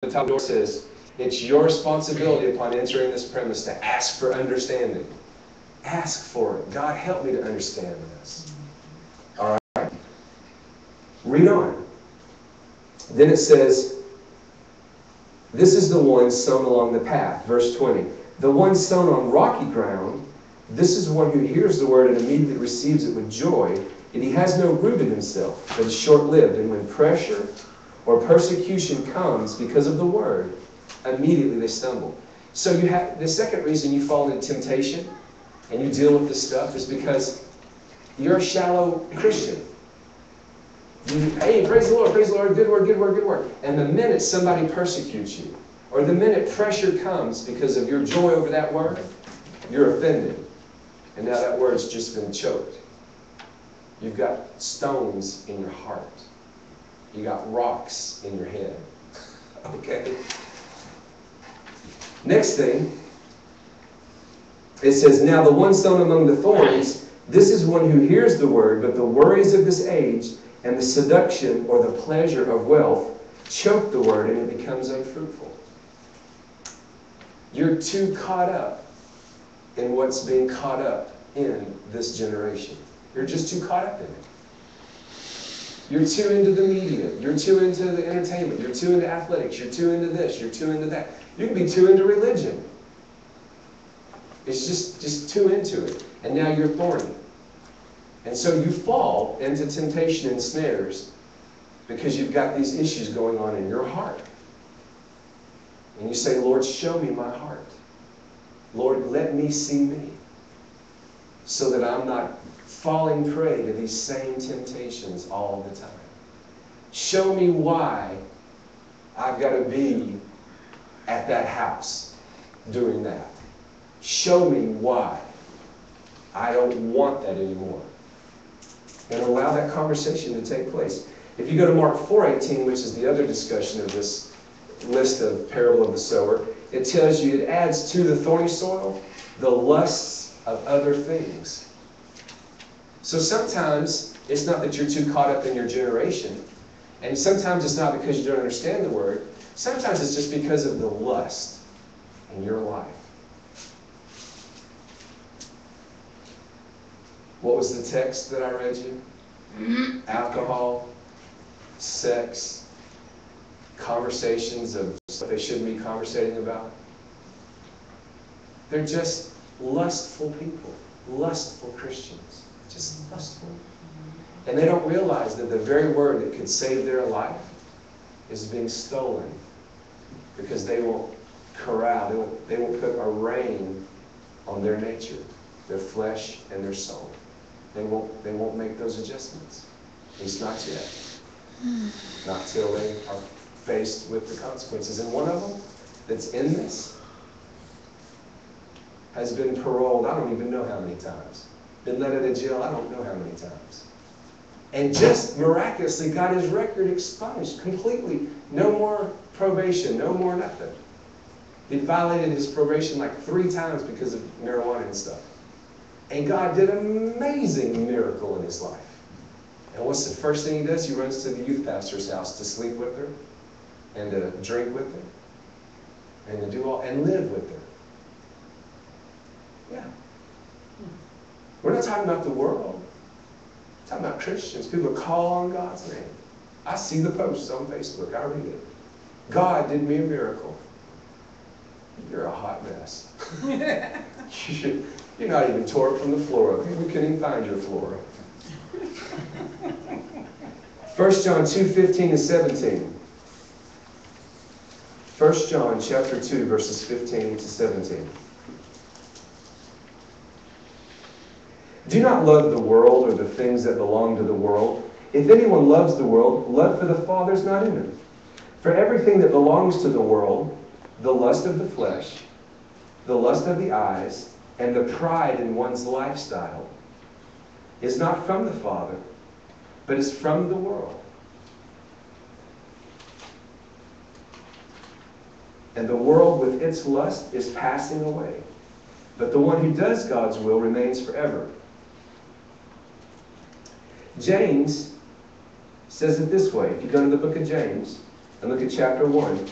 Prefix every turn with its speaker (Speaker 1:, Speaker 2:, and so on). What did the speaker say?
Speaker 1: the top of the door says, it's your responsibility upon entering this premise to ask for understanding. Ask for it. God, help me to understand this. All right? Read on. Then it says, this is the one sown along the path. Verse 20. The one sown on rocky ground, this is one who hears the word and immediately receives it with joy, and he has no root in himself, but is short-lived. And when pressure or persecution comes because of the word, immediately they stumble. So you have the second reason you fall into temptation and you deal with this stuff is because you're a shallow Christian. Hey, praise the Lord, good word, good word, good word. And the minute somebody persecutes you, or the minute pressure comes because of your joy over that word, you're offended. And now that word's just been choked. You've got stones in your heart. You got rocks in your head. Okay? Next thing, it says, now the one sown among the thorns, this is one who hears the word, but the worries of this age and the seduction or the pleasure of wealth choke the word and it becomes unfruitful. You're too caught up in what's being caught up in this generation. You're just too caught up in it. You're too into the media. You're too into the entertainment. You're too into athletics. You're too into this. You're too into that. You can be too into religion. It's just too into it. And now you're thorny. And so you fall into temptation and snares because you've got these issues going on in your heart. And you say, Lord, show me my heart. Lord, let me see me so that I'm not falling prey to these same temptations all the time. Show me why I've got to be at that house doing that. Show me why I don't want that anymore. And allow that conversation to take place. If you go to Mark 4:18, which is the other discussion of this list of parable of the sower, it tells you it adds to the thorny soil the lusts of other things. So sometimes it's not that you're too caught up in your generation, and sometimes it's not because you don't understand the word. Sometimes it's just because of the lust in your life. What was the text that I read you? Alcohol, sex, conversations of what they shouldn't be conversating about. They're just lustful people, lustful Christians, just lustful. And they don't realize that the very word that could save their life is being stolen because they won't corral, they won't put a rein on their nature, their flesh and their soul. They won't make those adjustments. At least not yet. Not till they are faced with the consequences. And one of them that's in this has been paroled, I don't even know how many times. Been let out of jail, I don't know how many times. And just miraculously got his record expunged completely. No more probation, no more nothing. He violated his probation like 3 times because of marijuana and stuff. And God did an amazing miracle in his life. And what's the first thing he does? He runs to the youth pastor's house to sleep with her, and to drink with her, and to do all, and live with her. Yeah. We're not talking about the world. We're talking about Christians. People call on God's name. I see the posts on Facebook. I read it. God did me a miracle. You're a hot mess. You're not even tore up from the floor. We couldn't even find your floor. 1 John 2:15 and 17. 1 John chapter 2, verses 15 to 17. Do not love the world or the things that belong to the world. If anyone loves the world, love for the Father is not in him. For everything that belongs to the world, the lust of the flesh, the lust of the eyes, and the pride in one's lifestyle, is not from the Father, but is from the world. And the world with its lust is passing away. But the one who does God's will remains forever. James says it this way. If you go to the book of James and look at chapter 1,